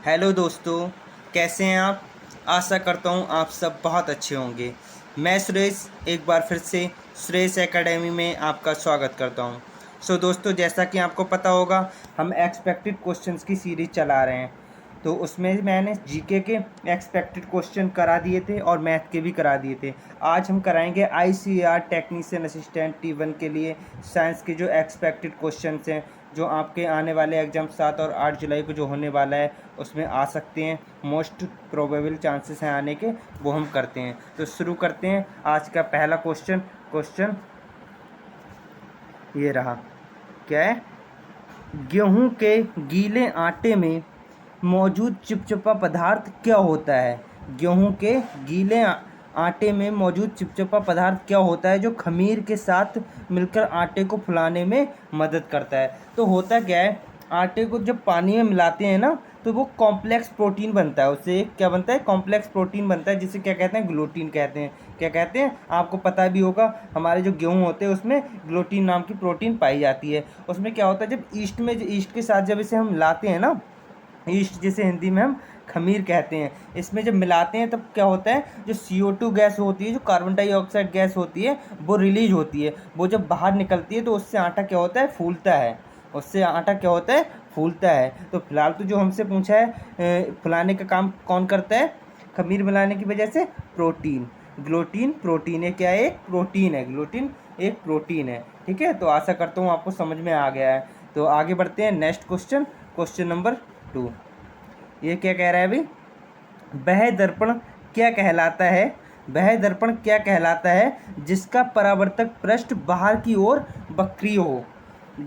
Hello दोस्तों, कैसे हैं आप। आशा करता हूँ आप सब बहुत अच्छे होंगे। मैं सुरेश एक बार फिर से सुरेश एकेडमी में आपका स्वागत करता हूँ। दोस्तों, जैसा कि आपको पता होगा, हम एक्सपेक्टेड क्वेश्चंस की सीरीज चला रहे हैं। तो उसमें मैंने जीके के एक्सपेक्टेड क्वेश्चन करा दिए थे और मैथ के भी करा दिए थे। आज हम कराएंगे आईसीएआर टेक्नीशियन असिस्टेंट T1 के लिए साइंस के जो एक्सपेक्टेड क्वेश्चंस हैं, जो आपके आने वाले एग्ज़ाम 7 और 8 जुलाई को जो होने वाला है उसमें आ सकते हैं। मोस्ट प्रोबेबल चांसेस हैं आने के, वो हम करते हैं। तो शुरू करते हैं। आज का पहला क्वेश्चन ये रहा। क्या है? गेहूं के गीले आटे में मौजूद चिपचिपा पदार्थ क्या होता है? गेहूं के गीले आटे में मौजूद चिपचिपा पदार्थ क्या होता है जो खमीर के साथ मिलकर आटे को फुलाने में मदद करता है? तो होता क्या है, आटे को जब पानी में मिलाते हैं ना, तो वो कॉम्प्लेक्स प्रोटीन बनता है। उससे क्या बनता है? कॉम्प्लेक्स प्रोटीन बनता है, जिसे क्या कहते हैं? ग्लूटीन कहते हैं। क्या कहते हैं? आपको पता भी होगा, हमारे जो गेहूं होते हैं उसमें ग्लूटीन नाम की प्रोटीन पाई जाती है। उसमें क्या होता है, जब ईस्ट के साथ जब इसे हम लाते हैं ना, ईस्ट जिसे हिंदी में हम खमीर कहते हैं, इसमें जब मिलाते हैं तब क्या होता है, जो CO2 गैस होती है, जो कार्बन डाइऑक्साइड गैस होती है, वो रिलीज होती है। वो जब बाहर निकलती है तो उससे आटा क्या होता है? फूलता है। उससे आटा क्या होता है? फूलता है। तो फिलहाल तो जो हमसे पूछा है, फुलाने का काम कौन करता है? खमीर मिलाने की वजह से प्रोटीन। ग्लूटीन प्रोटीन है। क्या है? एक प्रोटीन है। ग्लूटीन एक प्रोटीन है। ठीक है, तो आशा करता हूँ आपको समझ में आ गया है। तो आगे बढ़ते हैं। Next question number 2। ये क्या कह रहा है अभी? वह दर्पण क्या कहलाता है? वह दर्पण क्या कहलाता है जिसका परावर्तक पृष्ठ बाहर की ओर वक्रीय हो?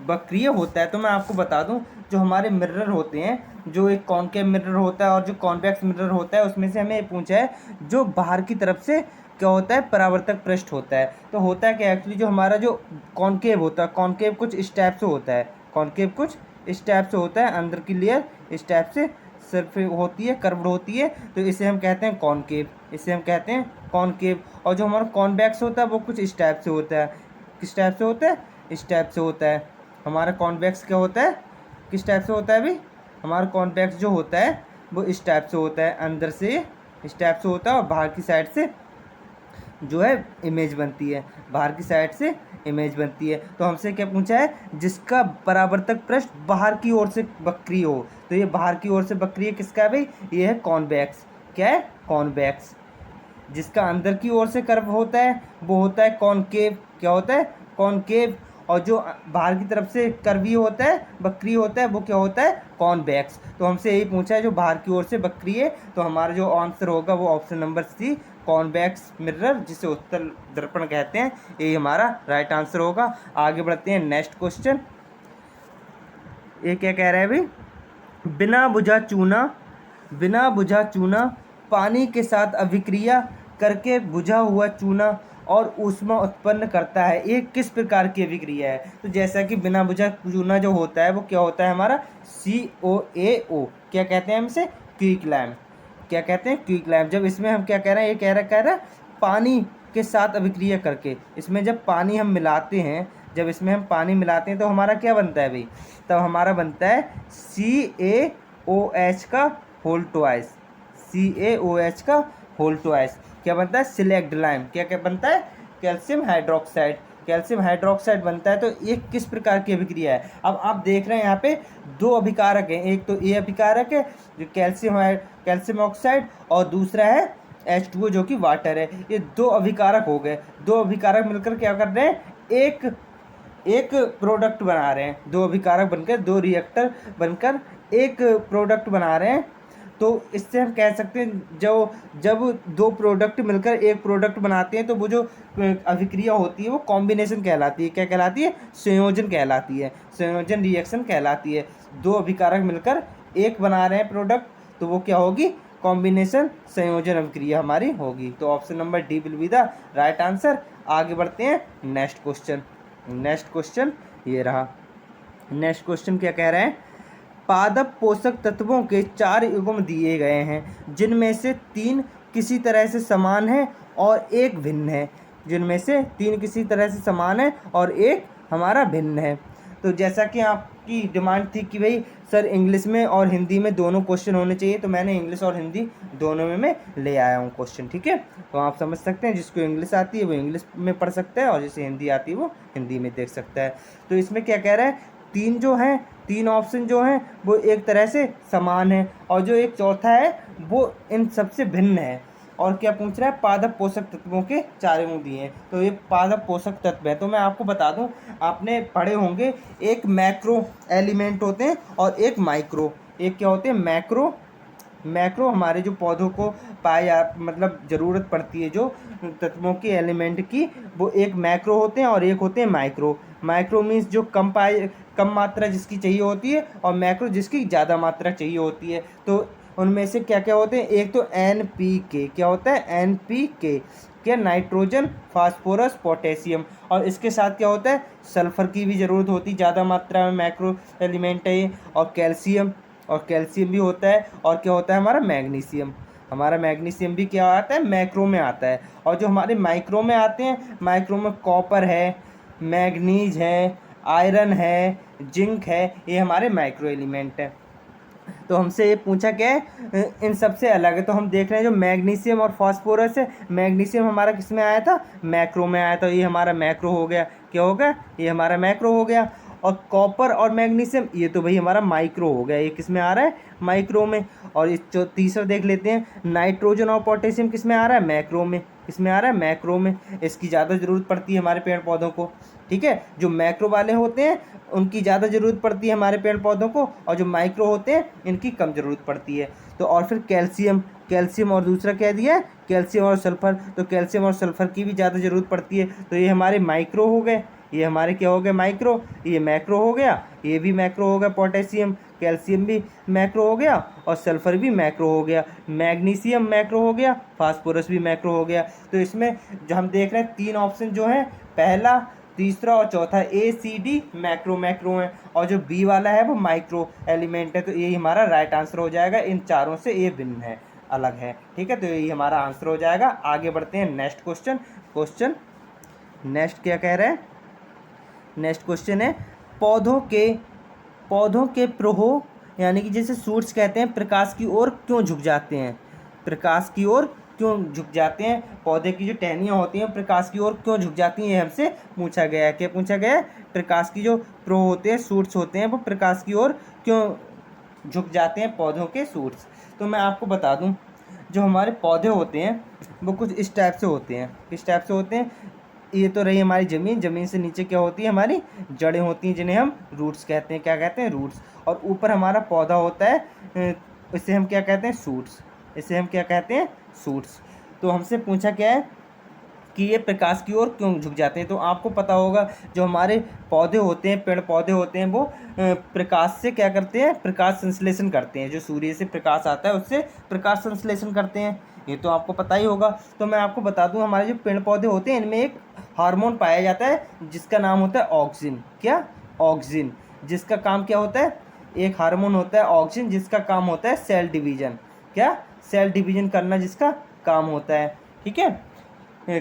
वक्रीय होता है। तो मैं आपको बता दूं, जो हमारे मिरर होते हैं, जो एक कॉनकेव मिरर होता है और जो कॉन्वेक्स मिरर होता है, उसमें से हमें पूछा है जो बाहर की तरफ से क्या होता है? परावर्तक पृष्ठ होता है। तो होता है कि एक्चुअली जो हमारा जो कॉनकेव होता है, कॉनकेव कुछ इस टाइप से होता है। कॉनकेव कुछ इस टाइप से होता है, अंदर की लेयर इस टाइप से सिर्फ होती है, कर्व्ड होती है, तो इसे हम कहते हैं कॉनकेव। इसे हम कहते हैं कॉनकेव। और जो हमारा कॉन्वेक्स होता है वो कुछ इस टाइप से होता है। किस टाइप से होता है? इस टाइप से होता है। हमारा कॉन्वेक्स क्या होता है? किस टाइप से होता है अभी? हमारा कॉन्वेक्स जो होता है वो इस टाइप से होता है, अंदर से इस टाइप से होता है और बाहर की साइड से जो है इमेज बनती है। बाहर की साइड से इमेज बनती है। तो हमसे क्या पूछा है? जिसका परावर्तक पृष्ठ बाहर की ओर से वक्रीय हो। तो ये बाहर की ओर से वक्रीय किसका है भाई? ये है कॉन्वेक्स। क्या है? कॉन्वेक्स। जिसका अंदर की ओर से कर्व होता है वो होता है कॉनकेव। क्या होता है? कॉनकेव। और जो बाहर की तरफ से कर्वीय होता है, वक्रीय होता है, वो क्या होता है? कॉन्वेक्स। तो हमसे यही पूछा है जो बाहर की ओर से वक्रीय। तो हमारा जो आंसर होगा वो option number C, convex mirror, जिसे उत्तल दर्पण कहते हैं, यही हमारा राइट आंसर होगा। आगे बढ़ते हैं। Next question. ये क्या कह रहा है भाई? बिना बुझा चूना पानी के साथ अभिक्रिया करके बुझा हुआ चूना और ऊष्मा उत्पन्न करता है। ये किस प्रकार की अभिक्रिया है? तो जैसा कि बिना बुझा चूना जो होता है वो क्या होता है? हमारा COAO। क्या कहते हैं हम इसे? क्विकलाइम। क्या कहते हैं? क्विकलाइम। जब इसमें हम क्या कह रहे हैं? ये कह रहा है पानी के साथ अभिक्रिया करके। इसमें जब पानी हम मिलाते हैं, जब इसमें हम पानी मिलाते हैं तो हमारा क्या बनता है भाई? तब हमारा बनता है CaOH का होल ट्वाइस। CaOH का होल ट्वाइस। क्या बनता है? Slaked lime. क्या क्या बनता है? Calcium hydroxide. कैल्शियम हाइड्रोक्साइड बनता है। तो ये किस प्रकार की अभिक्रिया है? अब आप देख रहे हैं यहाँ पे दो अभिकारक हैं। एक तो ये अभिकारक है जो कैल्शियम ऑक्साइड, और दूसरा है H2O जो कि वाटर है। ये दो अभिकारक हो गए। दो अभिकारक मिलकर क्या कर रहे हैं? एक प्रोडक्ट बना रहे हैं। दो अभिकारक बनकर, दो रिएक्टर बनकर एक प्रोडक्ट बना रहे हैं। तो इससे हम कह सकते हैं जब दो प्रोडक्ट मिलकर एक प्रोडक्ट बनाते हैं तो वो जो अभिक्रिया होती है वो कॉम्बिनेशन कहलाती है। क्या कहलाती है? संयोजन कहलाती है। संयोजन रिएक्शन कहलाती है। दो अभिकारक मिलकर एक बना रहे हैं प्रोडक्ट, तो वो क्या होगी? कॉम्बिनेशन, संयोजन अभिक्रिया हमारी होगी। तो option number D will be the right answer. आगे बढ़ते हैं। नेक्स्ट क्वेश्चन ये रहा। नेक्स्ट क्वेश्चन क्या कह रहे हैं? पादप पोषक तत्वों के 4 युग्म दिए गए हैं, जिनमें से 3 किसी तरह से समान है और एक भिन्न है। जिनमें से 3 किसी तरह से समान है और एक हमारा भिन्न है। तो जैसा कि आप की डिमांड थी कि भाई सर इंग्लिश में और हिंदी में दोनों क्वेश्चन होने चाहिए, तो मैंने इंग्लिश और हिंदी दोनों में मैं ले आया हूँ क्वेश्चन, ठीक है। तो आप समझ सकते हैं, जिसको इंग्लिश आती है वो इंग्लिश में पढ़ सकता है और जिसे हिंदी आती है वो हिंदी में देख सकता है। तो इसमें क्या कह रहा है, तीन जो हैं, तीन ऑप्शन जो हैं वो एक तरह से समान है, और जो एक चौथा है वो इन सबसे भिन्न है। और क्या पूछ रहा है, पादप पोषक तत्वों के चार गुण दिए हैं, तो ये पादप पोषक तत्व है। तो मैं आपको बता दूं, आपने पढ़े होंगे, एक मैक्रो एलिमेंट होते हैं और एक माइक्रो। एक क्या होते हैं, मैक्रो। मैक्रो हमारे जो पौधों को पाया मतलब ज़रूरत पड़ती है जो तत्वों के एलिमेंट की, वो एक मैक्रो होते हैं और एक होते हैं माइक्रो। माइक्रो मीन्स जो कम मात्रा जिसकी चाहिए होती है, और मैक्रो जिसकी ज़्यादा मात्रा चाहिए होती है। तो उनमें से क्या क्या होते हैं, एक तो NPK, क्या होता है NPK, क्या नाइट्रोजन, फास्फोरस, पोटेशियम, और इसके साथ क्या होता है, सल्फर की भी ज़रूरत होती है, ज़्यादा मात्रा में मैक्रो एलिमेंट है ये, और कैल्शियम भी होता है, और क्या होता है हमारा मैग्नीशियम। हमारा मैग्नीशियम भी क्या आता है, मैक्रो में आता है। और जो हमारे माइक्रो में आते हैं, माइक्रो में कॉपर है, मैग्नीज है, आयरन है, जिंक है, ये हमारे माइक्रो एलिमेंट है। तो हमसे ये पूछा क्या है, इन सबसे अलग है। तो हम देख रहे हैं जो मैग्नीशियम और फास्फोरस है, मैग्नीशियम हमारा किस में आया था, मैक्रो में आया था, ये हमारा मैक्रो हो गया। क्या हो गया, ये हमारा मैक्रो हो गया। और कॉपर और मैग्नीशियम ये तो भाई हमारा माइक्रो हो गया, ये किस में आ रहा है, माइक्रो में। और इस जो तीसरा देख लेते हैं, नाइट्रोजन और पोटेशियम किस में आ रहा है, मैक्रो में। किस में आ रहा है, मैक्रो में। इसकी ज़्यादा ज़रूरत पड़ती है हमारे पेड़ पौधों को, ठीक है। जो मैक्रो वाले होते हैं उनकी ज़्यादा ज़रूरत पड़ती है हमारे पेड़ पौधों को, और जो माइक्रो होते हैं इनकी कम ज़रूरत पड़ती है। तो और फिर कैल्शियम और दूसरा क्या दिया है, कैल्शियम और सल्फर। तो कैल्शियम और सल्फर की भी ज़्यादा ज़रूरत पड़ती है, तो ये हमारे माइक्रो हो गए, ये हमारे क्या हो गए, माइक्रो। ये मैक्रो हो गया, ये भी मैक्रो हो गया, पोटेशियम, कैल्शियम भी मैक्रो हो गया, और सल्फर भी मैक्रो हो गया, मैग्नीशियम मैक्रो हो गया, फास्फोरस भी मैक्रो हो गया। तो इसमें जो हम देख रहे हैं तीन ऑप्शन जो हैं, पहला, तीसरा और चौथा, ACD मैक्रो है, और जो B वाला है वो माइक्रो एलिमेंट है। तो ये हमारा राइट आंसर हो जाएगा, इन चारों से ये भिन्न है, अलग है, ठीक है। तो ये हमारा आंसर हो जाएगा। आगे बढ़ते हैं नेक्स्ट क्वेश्चन। नेक्स्ट क्या कह रहे हैं, नेक्स्ट क्वेश्चन है, पौधों के प्रोहो यानी कि जैसे सूट्स कहते हैं, प्रकाश की ओर क्यों झुक जाते हैं, प्रकाश की ओर क्यों झुक जाते हैं, पौधे की जो टहनियाँ होती हैं प्रकाश की ओर क्यों झुक जाती हैं, ये हमसे पूछा गया है। क्या पूछा गया है, प्रकाश की जो प्रो होते हैं, सूट्स होते हैं, वो प्रकाश की ओर क्यों झुक जाते हैं, पौधों के सूट्स। तो मैं आपको बता दूं, जो हमारे पौधे होते हैं वो कुछ इस टाइप से होते हैं। किस टाइप से होते हैं, ये तो रही हमारी ज़मीन से नीचे क्या होती है, हमारी जड़ें होती हैं, जिन्हें हम रूट्स कहते हैं। क्या कहते हैं, रूट्स। और ऊपर हमारा पौधा होता है, इसे हम क्या कहते हैं, सूट्स। इसे हम क्या कहते हैं, सूट्स। तो हमसे पूछा क्या है कि ये प्रकाश की ओर क्यों झुक जाते हैं। तो आपको पता होगा जो हमारे पौधे होते हैं, पेड़ पौधे होते हैं, वो प्रकाश से क्या करते हैं, प्रकाश संश्लेषण करते हैं। जो सूर्य से प्रकाश आता है उससे प्रकाश संश्लेषण करते हैं, ये तो आपको पता ही होगा। तो मैं आपको बता दूं, हमारे जो पेड़ पौधे होते हैं इनमें एक हार्मोन पाया जाता है जिसका नाम होता है ऑक्सिन। क्या, ऑक्सिन। जिसका काम क्या होता है, एक हार्मोन होता है ऑक्सिन, जिसका काम होता है सेल डिवीजन। क्या, सेल डिवीजन करना जिसका काम होता है, ठीक है।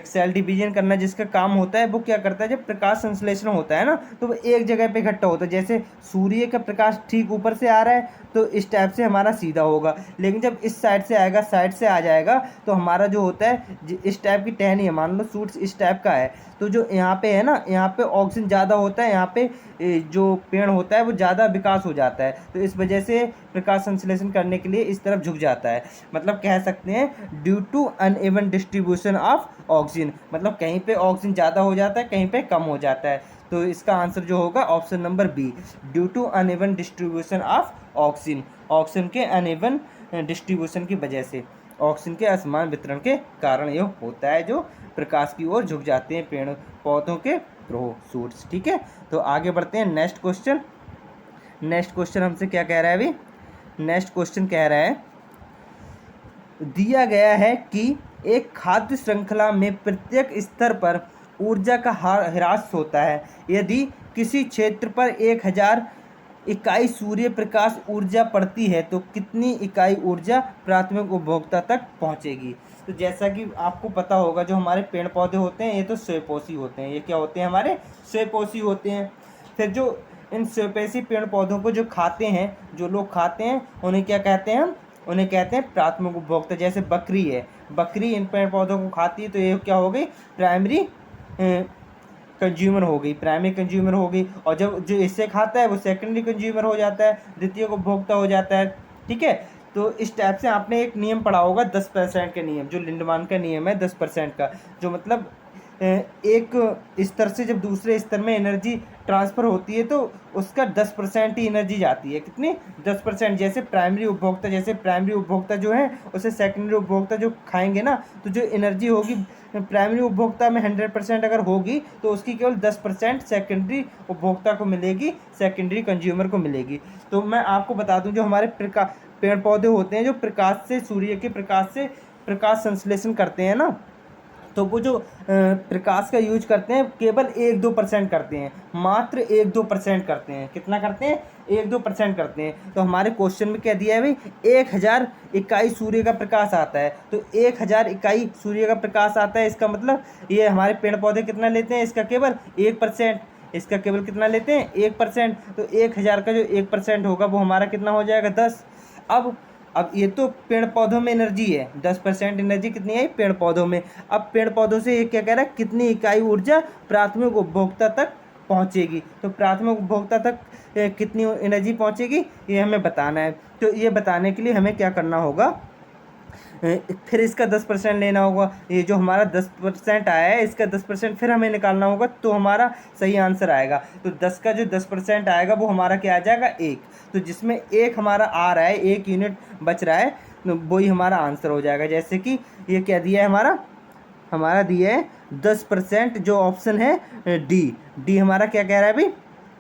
सेल डिवीजन करना जिसका काम होता है, वो क्या करता है, जब प्रकाश संश्लेषण होता है ना, तो वो एक जगह पे इकट्ठा होता है। जैसे सूर्य का प्रकाश ठीक ऊपर से आ रहा है तो इस टाइप से हमारा सीधा होगा, लेकिन जब इस साइड से आएगा, साइड से आ जाएगा, तो हमारा जो होता है इस टाइप की टहनी है, मान लो सूट्स इस टाइप का है, तो जो यहाँ पे है ना, यहाँ पे ऑक्सीजन ज़्यादा होता है, यहाँ पे जो पेड़ होता है वो ज़्यादा विकास हो जाता है, तो इस वजह से प्रकाश संश्लेषण करने के लिए इस तरफ झुक जाता है। मतलब कह सकते हैं due to uneven distribution of oxygen, मतलब कहीं पे ऑक्सीजन ज़्यादा हो जाता है, कहीं पे कम हो जाता है। तो इसका आंसर जो होगा option number B, due to uneven distribution of oxygen. Oxygen के अनइवन डिस्ट्रीब्यूशन की वजह से, ऑक्सीजन के असमान वितरण के कारण ये होता है, जो प्रकाश की ओर झुक जाते हैं पेड़ पौधों के प्रो सूट्स। ठीक है, तो आगे बढ़ते हैं नेक्स्ट क्वेश्चन। नेक्स्ट क्वेश्चन हमसे क्या कह रहा है अभी, नेक्स्ट क्वेश्चन कह रहा है, दिया गया है कि एक खाद्य श्रृंखला में प्रत्येक स्तर पर ऊर्जा का ह्रास होता है। यदि किसी क्षेत्र पर 1000 इकाई सूर्य प्रकाश ऊर्जा पड़ती है तो कितनी इकाई ऊर्जा प्राथमिक उपभोक्ता तक पहुंचेगी। तो जैसा कि आपको पता होगा, जो हमारे पेड़ पौधे होते हैं ये तो स्वयंपोषी होते हैं। ये क्या होते हैं, हमारे स्वयंपोषी होते हैं। फिर जो इन स्वपेशी पेड़ पौधों को जो खाते हैं, जो लोग खाते हैं, उन्हें क्या कहते हैं हम? उन्हें कहते हैं प्राथमिक उपभोक्ता। जैसे बकरी है, बकरी इन पेड़ पौधों को खाती है, तो ये क्या हो गई? प्राइमरी कंज्यूमर हो गई, प्राइमरी कंज्यूमर हो गई। और जब जो इससे खाता है वो सेकेंडरी कंज्यूमर हो जाता है, द्वितीय उपभोक्ता हो जाता है। ठीक है, तो इस टाइप से आपने एक नियम पढ़ा होगा 10% का नियम, जो लिंडमान का नियम है 10% का, जो मतलब एक स्तर से जब दूसरे स्तर में एनर्जी ट्रांसफ़र होती है तो उसका 10% ही एनर्जी जाती है। कितनी? 10%। जैसे प्राइमरी उपभोक्ता, जैसे प्राइमरी उपभोक्ता जो है उसे सेकेंडरी उपभोक्ता जो खाएंगे ना, तो जो एनर्जी होगी प्राइमरी उपभोक्ता में 100% अगर होगी तो उसकी केवल 10% सेकेंडरी उपभोक्ता को मिलेगी, सेकेंडरी कंज्यूमर को मिलेगी। तो मैं आपको बता दूं, जो हमारे पेड़ पौधे होते हैं, जो प्रकाश से, सूर्य के प्रकाश से प्रकाश संश्लेषण करते हैं ना, तो वो जो प्रकाश का यूज करते हैं केवल 1-2% करते हैं, मात्र 1-2% करते हैं। कितना करते हैं? 1-2% करते हैं। तो हमारे क्वेश्चन में क्या दिया है भाई? 1000 इकाई सूर्य का प्रकाश आता है, तो 1000 इकाई सूर्य का प्रकाश आता है, इसका मतलब ये हमारे पेड़ पौधे कितना लेते हैं? इसका केवल 1%। इसका केवल कितना लेते हैं? 1%। तो 1000 का जो 1% होगा वो हमारा कितना हो जाएगा? 10। अब ये तो पेड़ पौधों में एनर्जी है, 10% एनर्जी कितनी है? पेड़ पौधों में। अब पेड़ पौधों से ये क्या कह रहा है? कितनी इकाई ऊर्जा प्राथमिक उपभोक्ता तक पहुंचेगी। तो प्राथमिक उपभोक्ता तक कितनी एनर्जी पहुंचेगी, ये हमें बताना है। तो ये बताने के लिए हमें क्या करना होगा? फिर इसका 10% लेना होगा। ये जो हमारा 10% आया है, इसका 10% फिर हमें निकालना होगा, तो हमारा सही आंसर आएगा। तो 10 का जो 10% आएगा वो हमारा क्या आ जाएगा? 1। तो जिसमें 1 हमारा आ रहा है, 1 यूनिट बच रहा है, तो वही हमारा आंसर हो जाएगा। जैसे कि ये क्या दिया है हमारा दिया है 10%, जो ऑप्शन है डी हमारा क्या कह रहा है भाई?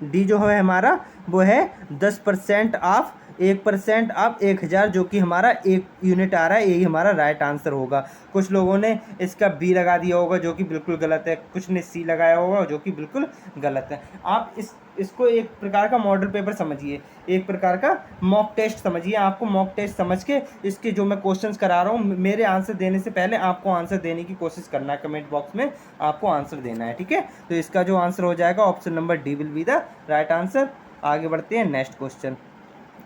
डी जो है हमारा वो है 10% ऑफ 1% ऑफ 1000, जो कि हमारा 1 यूनिट आ रहा है, यही हमारा राइट आंसर होगा। कुछ लोगों ने इसका बी लगा दिया होगा जो कि बिल्कुल गलत है, कुछ ने सी लगाया होगा जो कि बिल्कुल गलत है। आप इसको एक प्रकार का मॉडल पेपर समझिए, एक प्रकार का मॉक टेस्ट समझिए। आपको मॉक टेस्ट समझ के इसके जो मैं क्वेश्चंस करा रहा हूँ, मेरे आंसर देने से पहले आपको आंसर देने की कोशिश करना है, कमेंट बॉक्स में आपको आंसर देना है। ठीक है, तो इसका जो आंसर हो जाएगा option number D will be the right answer. आगे बढ़ते हैं नेक्स्ट क्वेश्चन।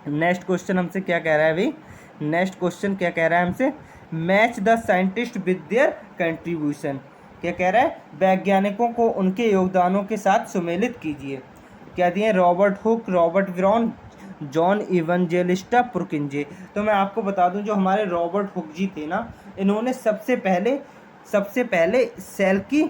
नेक्स्ट क्वेश्चन हमसे क्या कह रहा है भाई? नेक्स्ट क्वेश्चन क्या कह रहा है हमसे? Match the scientist with their contribution. क्या कह रहा है? वैज्ञानिकों को उनके योगदानों के साथ सुमेलित कीजिए। क्या दिए? Robert Hooke, Robert brown, John Evangelista पुरकिंजे। तो मैं आपको बता दूं, जो हमारे रॉबर्ट हुक जी थे ना, इन्होंने सबसे पहले सेल की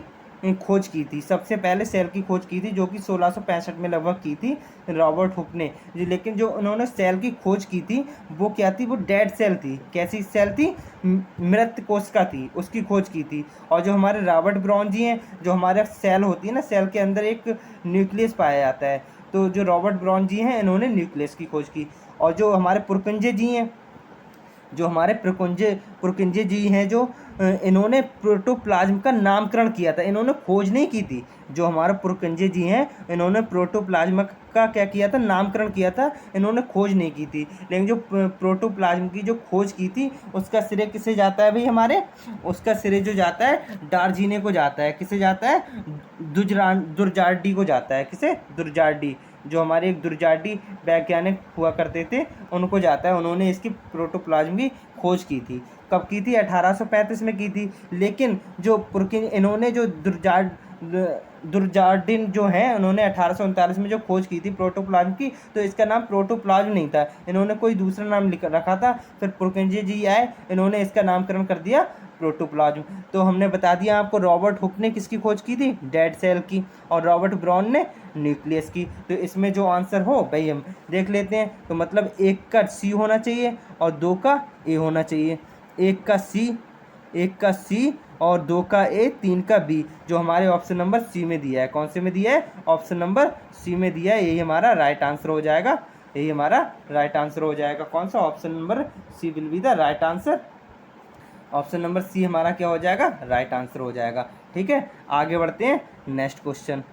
खोज की थी। सबसे पहले सेल की खोज की थी, जो कि 1665 में लगभग की थी रॉबर्ट हुक ने। लेकिन जो उन्होंने सेल की खोज की थी वो क्या थी? वो डेड सेल थी। कैसी सेल थी? मृत कोशिका थी, उसकी खोज की थी। और जो हमारे रॉबर्ट ब्राउन जी हैं, जो हमारे सेल होती है ना, सेल के अंदर एक न्यूक्लियस पाया जाता है, तो जो रॉबर्ट ब्राउन जी हैं इन्होंने न्यूक्लियस की खोज की। और जो हमारे पुरकिंजे जी हैं, जो हमारे पुरकिंजे जी हैं, जो इन्होंने प्रोटोप्लाज्म का नामकरण किया था, इन्होंने खोज नहीं की थी। जो हमारे पुरकिंजे जी हैं इन्होंने प्रोटोप्लाज्म का क्या किया था? नामकरण किया था, इन्होंने खोज नहीं की थी। लेकिन जो प्रोटोप्लाज्म की जो खोज की थी उसका श्रेय किसे जाता है भाई? हमारे उसका श्रेय जो जाता है डार्जिने को जाता है। किसे जाता है? दुरजार्डी को जाता है। किसे? दुरजार्डी, जो हमारे एक दुरजार्डी वैज्ञानिक हुआ करते थे, उनको जाता है। उन्होंने इसकी प्रोटोप्लाज्म की खोज की थी। कब की थी? 1835 में की थी। लेकिन जो इन्होंने जो दुरजार्डिन जो हैं, उन्होंने 1839 में जो खोज की थी प्रोटोप्लाज्म की, तो इसका नाम प्रोटोप्लाज्म नहीं था, इन्होंने कोई दूसरा नाम रखा था। फिर पुरकिंजे जी आए, इन्होंने इसका नामकरण कर दिया प्रोटोप्लाज्म। तो हमने बता दिया आपको, रॉबर्ट हुक ने किसकी खोज की थी? डेड सेल की। और रॉबर्ट ब्राउन ने न्यूक्लियस की। तो इसमें जो आंसर हो भाई हम देख लेते हैं। तो मतलब 1 का सी होना चाहिए और 2 का ए होना चाहिए। 1 का सी और 2 का ए, 3 का बी, जो हमारे ऑप्शन नंबर सी में दिया है। कौन से में दिया है? ऑप्शन नंबर सी में दिया है। यही हमारा राइट आंसर हो जाएगा। यही हमारा राइट आंसर हो जाएगा। कौन सा? Option number C will be the right answer. Option number C हमारा क्या हो जाएगा? राइट आंसर हो जाएगा। ठीक है, आगे बढ़ते हैं नेक्स्ट क्वेश्चन।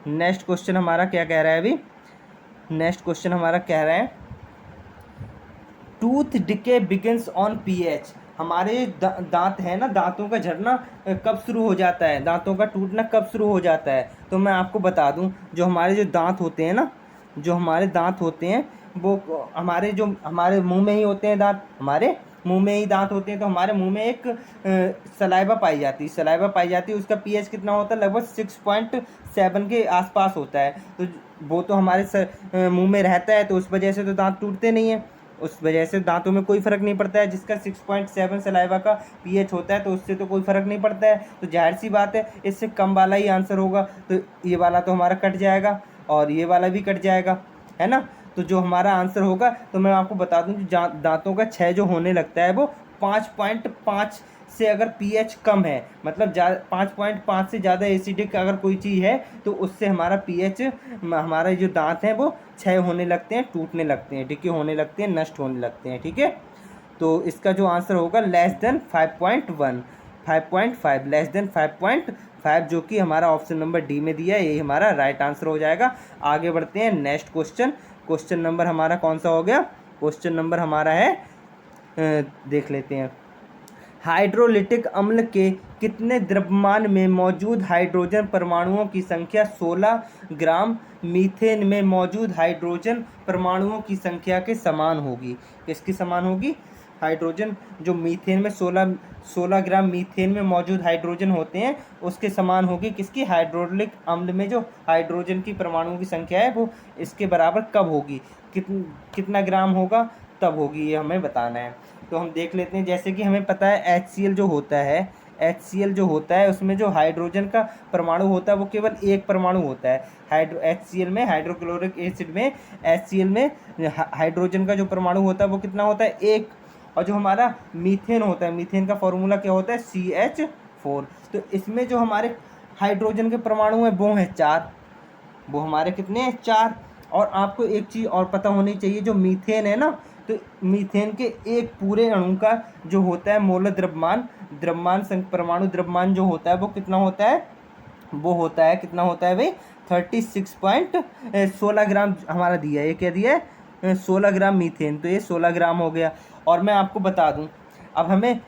नेक्स्ट क्वेश्चन हमारा क्या कह रहा है अभी? नेक्स्ट क्वेश्चन हमारा कह रहा है tooth decay begins on pH. हमारे दांत है ना, दांतों का झड़ना कब शुरू हो जाता है? दांतों का टूटना कब शुरू हो जाता है? तो मैं आपको बता दूं, जो हमारे जो दांत होते हैं ना, जो हमारे दांत होते हैं वो हमारे मुंह में ही होते हैं दांत, हमारे मुंह में ही दांत होते हैं। तो हमारे मुंह में एक सलाइवा पाई जाती है, उसका पीएच कितना होता है, लगभग 6.7 के आसपास होता है। तो वो तो हमारे मुंह में रहता है, तो उस वजह से तो दांत टूटते नहीं हैं, उस वजह से दांतों में कोई फ़र्क नहीं पड़ता है। जिसका 6.7 सलाइवा का पीएच होता है तो उससे तो कोई फ़र्क नहीं पड़ता है, तो जाहिर सी बात है इससे कम वाला ही आंसर होगा। तो ये वाला तो हमारा कट जाएगा और ये वाला भी कट जाएगा, है ना। तो जो हमारा आंसर होगा, तो मैं आपको बता दूं, जो दांतों का क्षय जो होने लगता है वो 5.5 से अगर पीएच कम है, मतलब 5.5 से ज़्यादा एसिडिक अगर कोई चीज़ है, तो उससे हमारा पीएच, हमारे जो दांत हैं वो क्षय होने लगते हैं, टूटने लगते हैं, डिके होने लगते हैं, नष्ट होने लगते हैं, ठीक है। तो इसका जो आंसर होगा लेस देन 5.1, 5.5, लेस देन 5.5, जो कि हमारा ऑप्शन नंबर डी में दिया है, यही हमारा राइट आंसर हो जाएगा। आगे बढ़ते हैं नेक्स्ट क्वेश्चन। क्वेश्चन नंबर हमारा कौन सा हो गया, क्वेश्चन नंबर हमारा है, देख लेते हैं, हाइड्रोलिटिक अम्ल के कितने द्रव्यमान में मौजूद हाइड्रोजन परमाणुओं की संख्या 16 ग्राम मीथेन में मौजूद हाइड्रोजन परमाणुओं की संख्या के समान होगी। किसकी समान होगी, हाइड्रोजन जो मीथेन में 16 ग्राम मीथेन में मौजूद हाइड्रोजन होते हैं उसके समान होगी। किसकी, हाइड्रोलिक अम्ल में जो हाइड्रोजन की परमाणुओं की संख्या है वो इसके बराबर कब होगी, कितना ग्राम होगा तब होगी, ये हमें बताना है। तो हम देख लेते हैं, जैसे कि हमें पता है HCl जो होता है उसमें जो हाइड्रोजन का परमाणु होता है वो केवल एक परमाणु होता है। HCl में, हाइड्रोक्लोरिक एसिड में, HCl में हाइड्रोजन का जो परमाणु होता है वो कितना होता है, एक। और जो हमारा मीथेन होता है, मीथेन का फॉर्मूला क्या होता है, CH4। तो इसमें जो हमारे हाइड्रोजन के परमाणु हैं वो हैं 4, वो हमारे कितने हैं, 4। और आपको एक चीज़ और पता होनी चाहिए, जो मीथेन है ना, तो मीथेन के एक पूरे अणु का जो होता है मोलर परमाणु द्रव्यमान जो होता है वो कितना होता है, वो होता है कितना होता है भाई, 36.16 ग्राम हमारा दिया है। ये क्या दिया है, 16 ग्राम मीथेन, तो ये 16 ग्राम हो गया। और मैं आपको बता दूं, अब हमें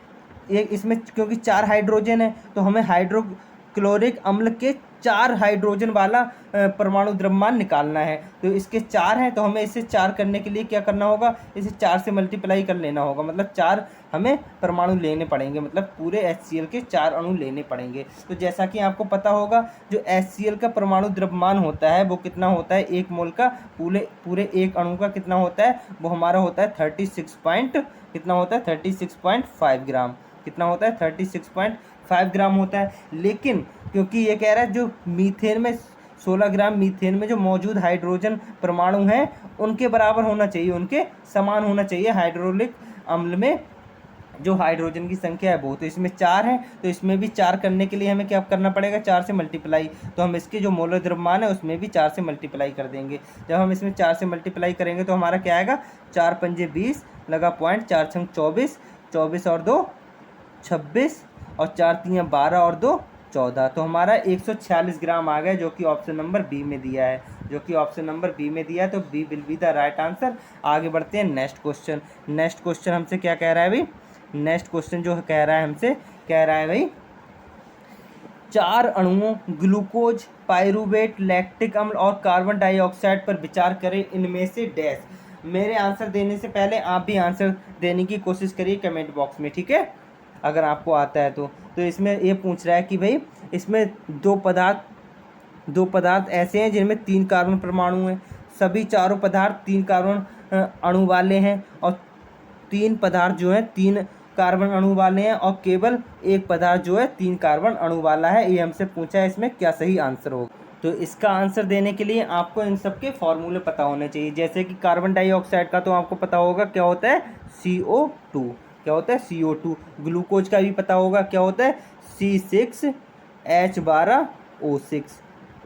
एक इसमें क्योंकि 4 हाइड्रोजन है तो हमें हाइड्रोक्लोरिक अम्ल के 4 हाइड्रोजन वाला परमाणु द्रव्यमान निकालना है। तो इसके 4 हैं, तो हमें इसे 4 करने के लिए क्या करना होगा, इसे 4 से मल्टीप्लाई कर लेना होगा, मतलब 4 हमें परमाणु लेने पड़ेंगे, मतलब पूरे HCl के 4 अणु लेने पड़ेंगे। तो जैसा कि आपको पता होगा, जो HCl का परमाणु द्रव्यमान होता है वो कितना होता है, एक मोल का पूरे एक अणु का कितना होता है, वो हमारा होता है 36.5 ग्राम। कितना होता है, 36.5 ग्राम होता है। लेकिन क्योंकि ये कह रहा है जो मीथेन में 16 ग्राम मीथेन में जो मौजूद हाइड्रोजन परमाणु हैं उनके बराबर होना चाहिए, उनके समान होना चाहिए हाइड्रोलिक अम्ल में जो हाइड्रोजन की संख्या है वो। तो इसमें 4 है, तो इसमें भी 4 करने के लिए हमें क्या करना पड़ेगा, 4 से मल्टीप्लाई। तो हम इसके जो मोलर द्रव्यमान है उसमें भी 4 से मल्टीप्लाई कर देंगे। जब हम इसमें 4 से मल्टीप्लाई करेंगे तो हमारा क्या आएगा, 4 पंजे 20 लगा पॉइंट, 4 छंग 24, 24 और 2 26 और 4 3 12 और 2 14। तो हमारा 146 ग्राम आ गया, जो कि ऑप्शन नंबर बी में दिया है, तो B will be the right answer. आगे बढ़ते हैं नेक्स्ट क्वेश्चन हमसे क्या कह रहा है भाई, नेक्स्ट क्वेश्चन जो कह रहा है हमसे, कह रहा है भाई 4 अणुओं ग्लूकोज, पाइरूवेट, लैक्टिक अम्ल और कार्बन डाइऑक्साइड पर विचार करें, इनमें से डैश। मेरे आंसर देने से पहले आप भी आंसर देने की कोशिश करिए कमेंट बॉक्स में, ठीक है, अगर आपको आता है तो। इसमें ये पूछ रहा है कि भाई इसमें दो पदार्थ ऐसे हैं जिनमें 3 कार्बन परमाणु हैं, सभी चारों पदार्थ 3 कार्बन अणु वाले हैं, और 3 पदार्थ जो हैं 3 कार्बन अणु वाले हैं, और केवल एक पदार्थ जो है 3 कार्बन अणु वाला है। ये हमसे पूछा है, इसमें क्या सही आंसर होगा। तो इसका आंसर देने के लिए आपको इन सब के फॉर्मूले पता होने चाहिए। जैसे कि कार्बन डाइऑक्साइड का तो आपको पता होगा क्या होता है, CO2, क्या होता है, CO2। ग्लूकोज का भी पता होगा क्या होता है, C6H12O6,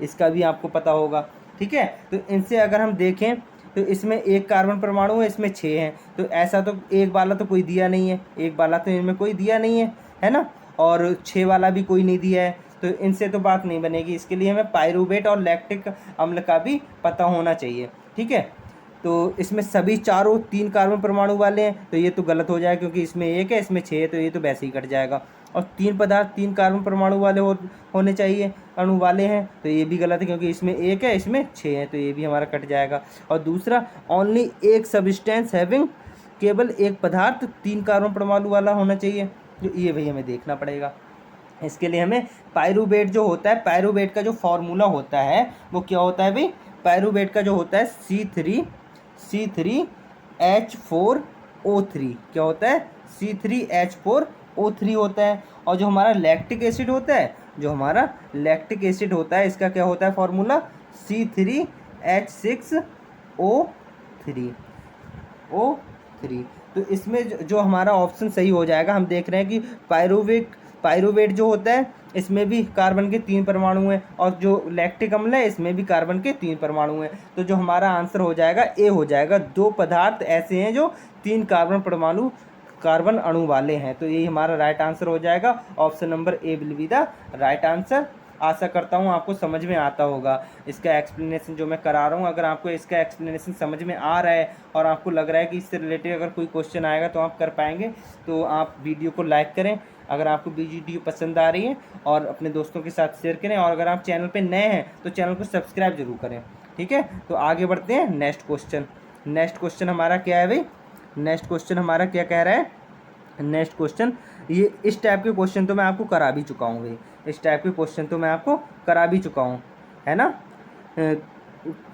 इसका भी आपको पता होगा, ठीक है। तो इनसे अगर हम देखें तो इसमें एक कार्बन परमाणु है, इसमें 6 हैं, तो ऐसा तो एक वाला तो कोई दिया नहीं है, इनमें कोई दिया नहीं है ना, और 6 वाला भी कोई नहीं दिया है, तो इनसे तो बात नहीं बनेगी। इसके लिए हमें पाइरूवेट और लैक्टिक अम्ल का भी पता होना चाहिए, ठीक है। तो इसमें सभी चारों 3 कार्बन परमाणु वाले हैं, तो ये तो गलत हो जाएगा क्योंकि इसमें 1 है, इसमें 6 है, तो ये तो वैसे ही कट जाएगा। और 3 पदार्थ 3 कार्बन परमाणु वाले होने चाहिए, अणु वाले हैं, तो ये भी गलत है क्योंकि इसमें 1 है, इसमें 6 है, तो ये भी हमारा कट जाएगा। और दूसरा, ओनली एक सब्सटेंस हैविंग, केवल एक पदार्थ 3 कार्बन परमाणु वाला होना चाहिए, तो ये भाई हमें देखना पड़ेगा। इसके लिए हमें पायरुवेट जो होता है, पायरुवेट का जो फॉर्मूला होता है वो क्या होता है भाई, पायरुवेट का जो होता है C3H4O3, क्या होता है, C3H4O3 होता है। और जो हमारा लैक्टिक एसिड होता है, जो हमारा लैक्टिक एसिड होता है, इसका क्या होता है फॉर्मूला, C3H6O3। तो इसमें जो हमारा ऑप्शन सही हो जाएगा, हम देख रहे हैं कि पायरुवेट जो होता है इसमें भी कार्बन के 3 परमाणु हैं, और जो लैक्टिक अम्ल है इसमें भी कार्बन के 3 परमाणु हैं। तो जो हमारा आंसर हो जाएगा ए हो जाएगा। 2 पदार्थ ऐसे हैं जो 3 कार्बन अणु वाले हैं, तो यही हमारा राइट आंसर हो जाएगा। Option number A will be the right answer. आशा करता हूँ आपको समझ में आता होगा इसका एक्सप्लेनेशन जो मैं करा रहा हूँ। अगर आपको इसका एक्सप्लेनेशन समझ में आ रहा है और आपको लग रहा है कि इससे रिलेटेड अगर कोई क्वेश्चन आएगा तो आप कर पाएंगे, तो आप वीडियो को लाइक करें अगर आपको वीडियो पसंद आ रही है, और अपने दोस्तों के साथ शेयर करें। और अगर आप चैनल पे नए हैं तो चैनल को सब्सक्राइब जरूर करें, ठीक है। तो आगे बढ़ते हैं नेक्स्ट क्वेश्चन हमारा क्या है भाई, नेक्स्ट क्वेश्चन हमारा क्या कह रहा है, नेक्स्ट क्वेश्चन, ये इस टाइप के क्वेश्चन तो मैं आपको करा भी चुका हूँ भाई, इस टाइप के क्वेश्चन तो मैं आपको करा भी चुका हूँ, है ना।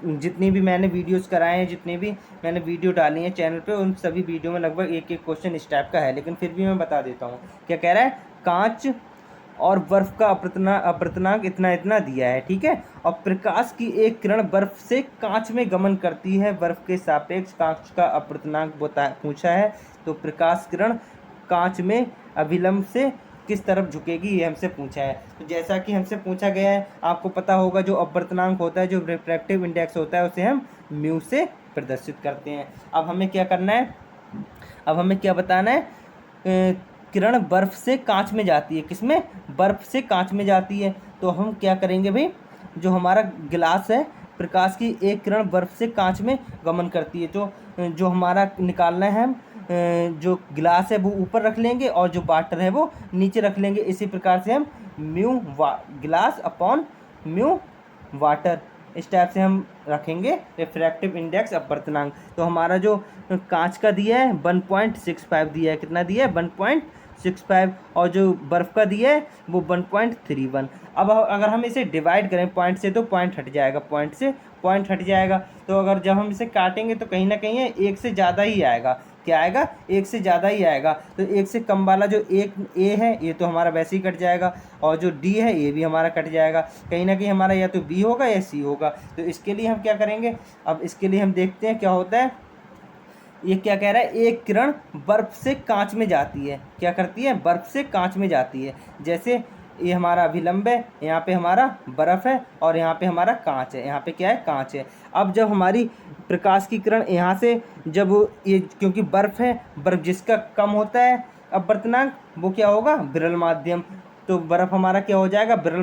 जितनी भी मैंने वीडियोस कराए हैं, जितने भी मैंने वीडियो डाली हैं चैनल पे, उन सभी वीडियो में लगभग एक एक क्वेश्चन इस टाइप का है, लेकिन फिर भी मैं बता देता हूँ। क्या कह रहा है, कांच और बर्फ का अपवर्तनांक इतना इतना दिया है, ठीक है। और प्रकाश की एक किरण बर्फ से कांच में गमन करती है, बर्फ के सापेक्ष कांच का अपवर्तनांक पूछा है। तो प्रकाश किरण कांच में अभिलंब से किस तरफ झुकेगी, ये हमसे पूछा है। तो जैसा कि हमसे पूछा गया है, आपको पता होगा जो अपवर्तनांक होता है, जो रिफ्रैक्टिव इंडेक्स होता है, उसे हम म्यू से प्रदर्शित करते हैं। अब हमें क्या करना है, अब हमें क्या बताना है, किरण बर्फ से कांच में जाती है, किसमें, बर्फ से कांच में जाती है। तो हम क्या करेंगे भाई, जो हमारा गिलास है, प्रकाश की एक किरण बर्फ से कांच में गमन करती है, तो जो हमारा निकालना है, हम जो गिलास है वो ऊपर रख लेंगे और जो वाटर है वो नीचे रख लेंगे। इसी प्रकार से हम गिलास अपॉन म्यू वाटर, इस टाइप से हम रखेंगे रिफ्रैक्टिव इंडेक्स अपवर्तनांक। तो हमारा जो कांच का दिया है 1.65 दिया है, कितना दिया है, 1.65, और जो बर्फ़ का दिया है वो 1.31। अब अगर हम इसे डिवाइड करें पॉइंट से, तो पॉइंट हट जाएगा, पॉइंट से पॉइंट हट जाएगा। तो अगर जब हम इसे काटेंगे तो कहीं ना कहीं एक से ज़्यादा ही आएगा, क्या आएगा, एक से ज़्यादा ही आएगा। तो एक से कम वाला जो एक ए है ये तो हमारा वैसे ही कट जाएगा, और जो डी है ये भी हमारा कट जाएगा। कहीं ना कहीं हमारा या तो बी होगा या सी होगा। तो इसके लिए हम क्या करेंगे, अब इसके लिए हम देखते हैं क्या होता है। ये क्या कह रहा है, एक किरण बर्फ से कांच में जाती है, क्या करती है, बर्फ से कांच में जाती है। जैसे ये हमारा अभिलंब है, यहाँ पे हमारा बर्फ़ है, और यहाँ पे हमारा कांच है, यहाँ पे क्या है, कांच है। अब जब हमारी प्रकाश की किरण यहाँ से, जब ये, क्योंकि बर्फ़ है, बर्फ़ जिसका कम होता है अपवर्तनांक वो क्या होगा, विरल माध्यम। तो बर्फ़ हमारा क्या हो जाएगा, विरल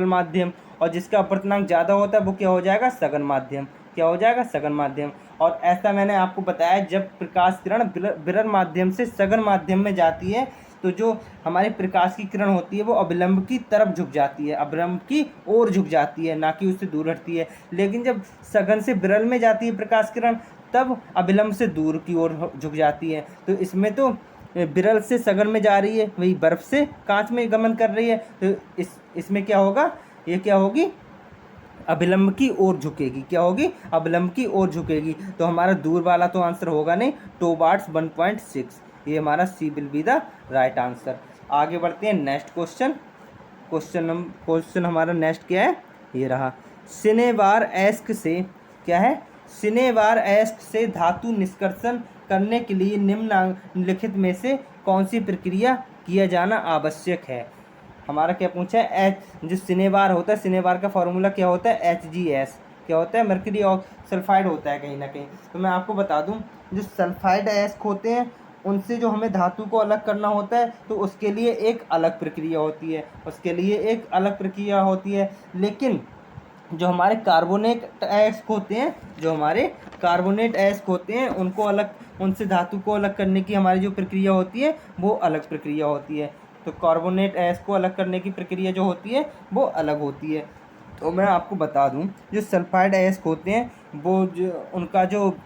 माध्यम। और जिसका अपवर्तनांक ज़्यादा होता है वो क्या हो जाएगा, सघन माध्यम, क्या हो जाएगा, सघन माध्यम। और ऐसा मैंने आपको बताया, जब प्रकाश किरण विरल माध्यम से सघन माध्यम में जाती है तो जो हमारी प्रकाश की किरण होती है वो अभिलंब की तरफ झुक जाती है, अभिलंब की ओर झुक जाती है, ना कि उससे दूर हटती है। लेकिन जब सघन से विरल में जाती है प्रकाश किरण, तब अभिलंब से दूर की ओर झुक जाती है। तो इसमें तो विरल से सघन में जा रही है, वही बर्फ से कांच में गमन कर रही है। तो इसमें क्या होगा, ये क्या होगी, अभिलंब की ओर झुकेगी, क्या होगी, अभिलंब की ओर झुकेगी। तो हमारा दूर वाला तो आंसर होगा नहीं, टुवर्ड्स 1.6, ये हमारा C will be the right answer. आगे बढ़ते हैं नेक्स्ट क्वेश्चन हमारा नेक्स्ट क्या है, ये रहा। सिनेवार एस्क से, क्या है, सिनेवार एस्क से धातु निष्कर्षण करने के लिए निम्नलिखित में से कौन सी प्रक्रिया किया जाना आवश्यक है। हमारा क्या पूछा है, जो सिनेवार होता है, सिनेवार का फॉर्मूला क्या होता है, HgS, क्या होता है, मर्करी सल्फाइड होता है कहीं ना कहीं। तो मैं आपको बता दूं, जो सल्फाइड एस्क होते हैं उनसे जो हमें धातु को अलग करना होता है तो उसके लिए एक अलग प्रक्रिया होती है, उसके लिए एक अलग प्रक्रिया होती है। लेकिन जो हमारे कार्बोनेट अयस्क होते हैं, जो हमारे कार्बोनेट अयस्क होते हैं, उनको अलग, उनसे धातु को अलग करने की हमारी जो प्रक्रिया होती है वो अलग प्रक्रिया होती है। तो कार्बोनेट अयस्क को अलग करने की प्रक्रिया जो होती है वो अलग होती है। तो मैं आपको बता दूं, जो सल्फाइड अयस्क होते हैं वो जो उनका जो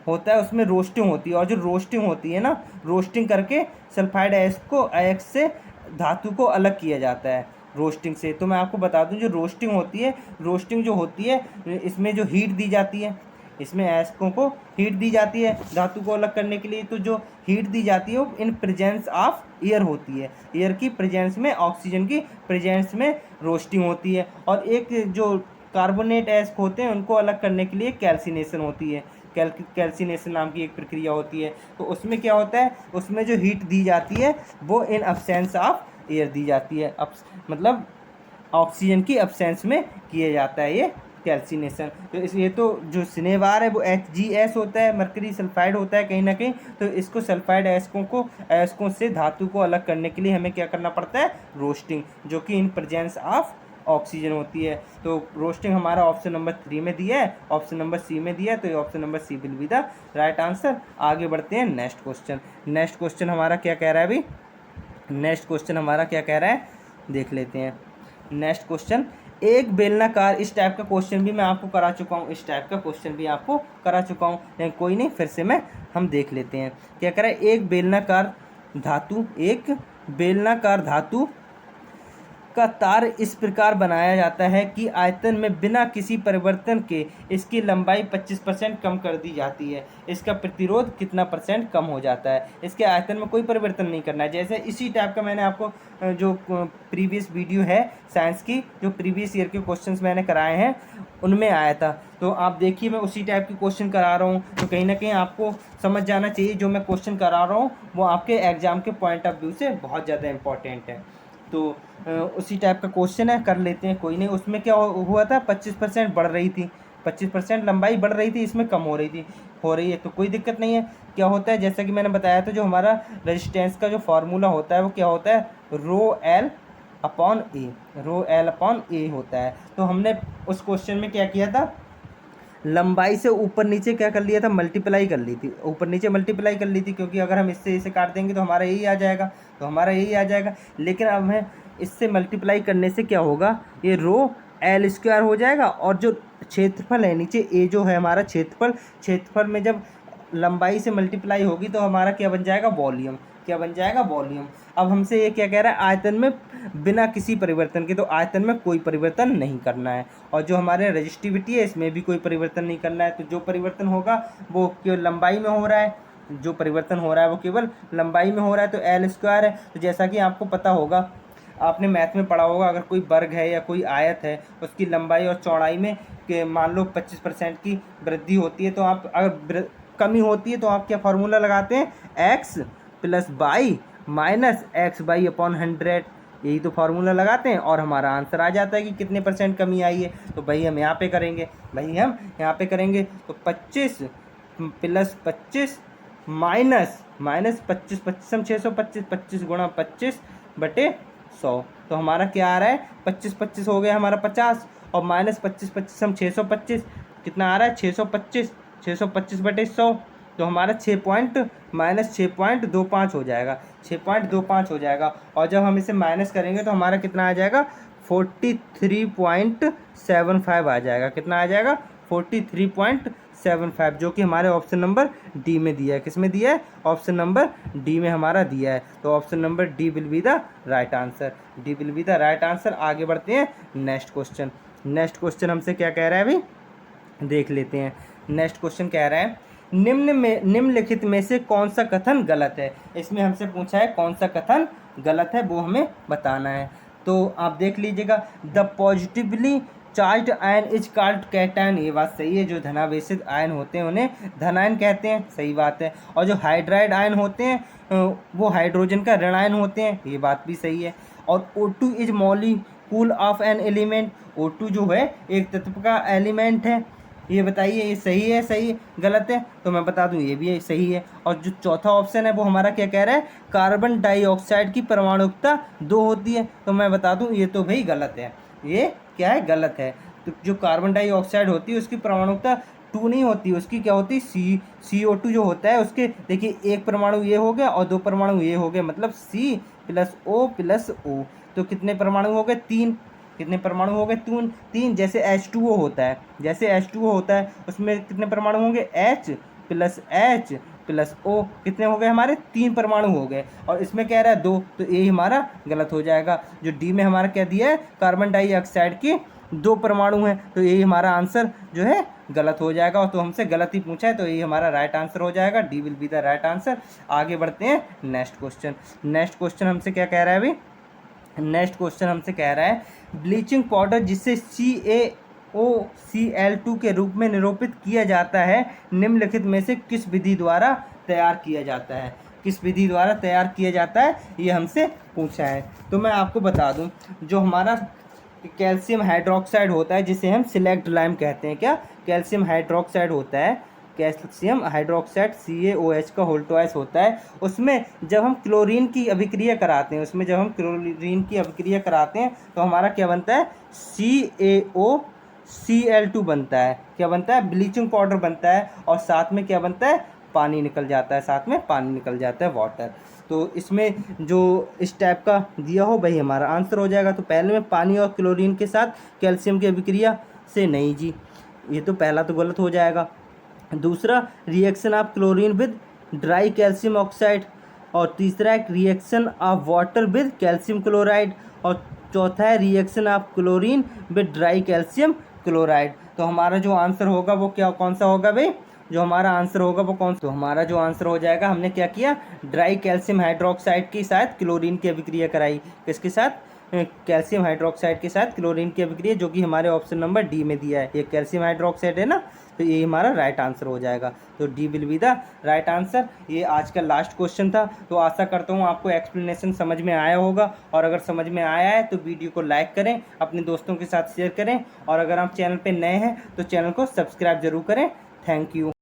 होता है उसमें रोस्टिंग होती है, और जो रोस्टिंग होती है ना, रोस्टिंग करके सल्फाइड अयस्क से धातु को अलग किया जाता है रोस्टिंग से। तो मैं आपको बता दूं, जो रोस्टिंग होती है, रोस्टिंग जो होती है इसमें जो हीट दी जाती है, इसमें अयस्कों को हीट दी जाती है धातु को अलग करने के लिए। तो जो हीट दी जाती है वो इन प्रेजेंस ऑफ एयर होती है, एयर की प्रेजेंस में, ऑक्सीजन की प्रेजेंस में रोस्टिंग होती है। और एक जो कार्बोनेट अयस्क होते हैं उनको अलग करने के लिए कैल्सिनेशन होती है, कैल्सिनेशन नाम की एक प्रक्रिया होती है। तो उसमें क्या होता है, उसमें जो हीट दी जाती है वो इन अब्सेंस ऑफ एयर दी जाती है, मतलब ऑक्सीजन की अब्सेंस में किया जाता है ये कैल्सिनेशन। तो इस ये तो जो सिनेबार है वो HgS होता है, मरकरी सल्फाइड होता है कहीं ना कहीं। तो इसको सल्फाइड अयस्कों से धातु को अलग करने के लिए हमें क्या करना पड़ता है, रोस्टिंग, जो कि इन प्रेजेंस ऑफ ऑक्सीजन होती है। तो रोस्टिंग हमारा ऑप्शन नंबर 3 में दिया है, ऑप्शन नंबर सी में दिया है, तो ये option number C will be the right answer. आगे बढ़ते हैं नेक्स्ट क्वेश्चन। नेक्स्ट क्वेश्चन हमारा क्या कह रहा है अभी, नेक्स्ट क्वेश्चन हमारा क्या कह रहा है देख लेते हैं। नेक्स्ट क्वेश्चन, एक बेलनाकार, इस टाइप का क्वेश्चन भी मैं आपको करा चुका हूँ, इस टाइप का क्वेश्चन भी आपको करा चुका हूँ, लेकिन कोई नहीं, फिर से हम देख लेते हैं। क्या कह रहा है, एक बेलनाकार धातु का तार इस प्रकार बनाया जाता है कि आयतन में बिना किसी परिवर्तन के इसकी लंबाई 25% कम कर दी जाती है। इसका प्रतिरोध कितना % कम हो जाता है। इसके आयतन में कोई परिवर्तन नहीं करना है। जैसे इसी टाइप का मैंने आपको जो प्रीवियस वीडियो है साइंस की, जो प्रीवियस ईयर के क्वेश्चंस मैंने कराए हैं उनमें आया था। तो आप देखिए मैं उसी टाइप के क्वेश्चन करा रहा हूँ, तो कहीं ना कहीं आपको समझ जाना चाहिए जो मैं क्वेश्चन करा रहा हूँ वो आपके एग्जाम के पॉइंट ऑफ व्यू से बहुत ज़्यादा इंपॉर्टेंट है। तो उसी टाइप का क्वेश्चन है, कर लेते हैं, कोई नहीं। उसमें क्या हुआ था, 25% बढ़ रही थी, 25% लंबाई बढ़ रही थी, इसमें कम हो रही है, तो कोई दिक्कत नहीं है। क्या होता है, जैसा कि मैंने बताया था, जो हमारा रेजिस्टेंस का जो फार्मूला होता है वो क्या होता है, ρl अपॉन ए होता है। तो हमने उस क्वेश्चन में क्या किया था, लंबाई से ऊपर नीचे क्या कर लिया था, मल्टीप्लाई कर ली थी, ऊपर नीचे मल्टीप्लाई कर ली थी, क्योंकि अगर हम इससे इसे काट देंगे तो हमारा यही आ जाएगा। लेकिन अब हमें इससे मल्टीप्लाई करने से क्या होगा, ये ρl² हो जाएगा, और जो क्षेत्रफल है नीचे ए जो है हमारा क्षेत्रफल में जब लंबाई से मल्टीप्लाई होगी तो हमारा क्या बन जाएगा, वॉल्यूम। अब हमसे ये क्या कह रहा है, आयतन में बिना किसी परिवर्तन के, तो आयतन में कोई परिवर्तन नहीं करना है, और जो हमारे रेजिस्टिविटी है इसमें भी कोई परिवर्तन नहीं करना है। तो जो परिवर्तन होगा वो केवल लंबाई में हो रहा है, तो l² है। तो जैसा कि आपको पता होगा, आपने मैथ में पढ़ा होगा, अगर कोई वर्ग है या कोई आयत है, उसकी लंबाई और चौड़ाई में मान लो 25% की वृद्धि होती है, तो आप अगर कमी होती है तो आप क्या फार्मूला लगाते हैं, x + y - x/100, यही तो फार्मूला लगाते हैं, और हमारा आंसर आ जाता है कि कितने % कमी आई है। तो भाई हम यहाँ पे करेंगे, तो 25 + 25 माइनस 25 हम 625, 25 × 25/100, तो हमारा क्या आ रहा है, 25 हो गया हमारा 50, और माइनस 25 हम 625, कितना आ रहा है, 625 625/100, तो हमारा -6.25 हो जाएगा, 6.25 हो जाएगा। और जब हम इसे माइनस करेंगे तो हमारा कितना आ जाएगा, 43.75 आ जाएगा। कितना आ जाएगा, 43.75, जो कि हमारे ऑप्शन नंबर डी में दिया है। किस में दिया है, ऑप्शन नंबर डी में हमारा दिया है। तो option number D will be the right answer. आगे बढ़ते हैं नेक्स्ट क्वेश्चन हमसे क्या कह रहा है अभी देख लेते हैं। नेक्स्ट क्वेश्चन कह रहा है, निम्नलिखित में से कौन सा कथन गलत है। इसमें हमसे पूछा है कौन सा कथन गलत है, वो हमें बताना है। तो आप देख लीजिएगा, the positively charged ion is called cation, ये बात सही है। जो धनावेशित आयन होते हैं उन्हें धनायन कहते हैं, सही बात है। और जो हाइड्राइड आयन होते हैं वो हाइड्रोजन का ऋण आयन होते हैं, ये बात भी सही है। और O2 is molecule of an element, O2 जो है एक तत्व का एलिमेंट है। ये बताइए, ये सही है, गलत है? तो मैं बता दूं ये भी सही है। और जो चौथा ऑप्शन है वो हमारा क्या कह रहा है, कार्बन डाइऑक्साइड की परमाणुकता 2 होती है। तो मैं बता दूं ये तो भाई गलत है, ये क्या है, गलत है। तो जो कार्बन डाइऑक्साइड होती है उसकी परमाणुकता 2 नहीं होती, उसकी क्या होती है CO2 जो होता है उसके देखिए एक परमाणु ये हो गया और 2 परमाणु ये हो गए, मतलब C+O+O। तो कितने परमाणु हो गए 3, कितने परमाणु हो गए 3। जैसे H2O होता है, जैसे H2O होता है उसमें कितने परमाणु होंगे H+O, कितने हो गए हमारे 3 परमाणु हो गए। और इसमें कह रहा है 2, तो ये हमारा गलत हो जाएगा। जो डी में हमारा क्या दिया है कार्बन डाइऑक्साइड के 2 परमाणु हैं, तो यही हमारा आंसर जो है गलत हो जाएगा। और तो हमसे गलत ही पूछा है, तो ये हमारा राइट आंसर हो जाएगा, D will be the right answer. आगे बढ़ते हैं नेक्स्ट क्वेश्चन। नेक्स्ट क्वेश्चन हमसे क्या कह रहा है अभी, नेक्स्ट क्वेश्चन हमसे कह रहा है ब्लीचिंग पाउडर जिसे CaOCl2 के रूप में निरूपित किया जाता है निम्नलिखित में से किस विधि द्वारा तैयार किया जाता है, किस विधि द्वारा तैयार किया जाता है ये हमसे पूछा है। तो मैं आपको बता दूं, जो हमारा कैल्शियम हाइड्रोक्साइड होता है जिसे हम सिलेक्ट लाइम कहते हैं, क्या कैल्शियम हाइड्रोक्साइड होता है, कैल्शियम हाइड्रोक्साइड CaOH का होल ट्वाइस होता है। उसमें जब हम क्लोरीन की अभिक्रिया कराते हैं, उसमें जब हम क्लोरीन की अभिक्रिया कराते हैं तो हमारा क्या बनता है CaOCl2 बनता है, क्या बनता है ब्लीचिंग पाउडर बनता है। और साथ में क्या बनता है पानी निकल जाता है, साथ में पानी निकल जाता है वाटर। तो इसमें जो इस टाइप का दिया हो वही हमारा आंसर हो जाएगा। तो पहले में पानी और क्लोरीन के साथ कैल्शियम की अभिक्रिया से नहीं जी, ये तो पहला तो गलत हो जाएगा। दूसरा reaction of chlorine with dry calcium oxide, और तीसरा एक reaction of water with calcium chloride, और चौथा है reaction of chlorine with dry calcium chloride. तो हमारा जो आंसर होगा वो क्या कौन सा होगा भाई, जो हमारा आंसर होगा वो कौन सा, तो हमारा जो आंसर हो जाएगा, हमने क्या किया ड्राई कैल्शियम हाइड्रोक्साइड के साथ क्लोरीन की अभिक्रिया कराई, किसके साथ कैल्शियम हाइड्रोक्साइड के साथ क्लोरीन की अभिक्रिया, जो कि हमारे ऑप्शन नंबर डी में दिया है। ये कैल्शियम हाइड्रोक्साइड है ना, तो ये हमारा राइट आंसर हो जाएगा। तो D will be the right answer. ये आज का लास्ट क्वेश्चन था। तो आशा करता हूँ आपको एक्सप्लेनेशन समझ में आया होगा, और अगर समझ में आया है तो वीडियो को लाइक करें, अपने दोस्तों के साथ शेयर करें, और अगर आप चैनल पर नए हैं तो चैनल को सब्सक्राइब जरूर करें। Thank you.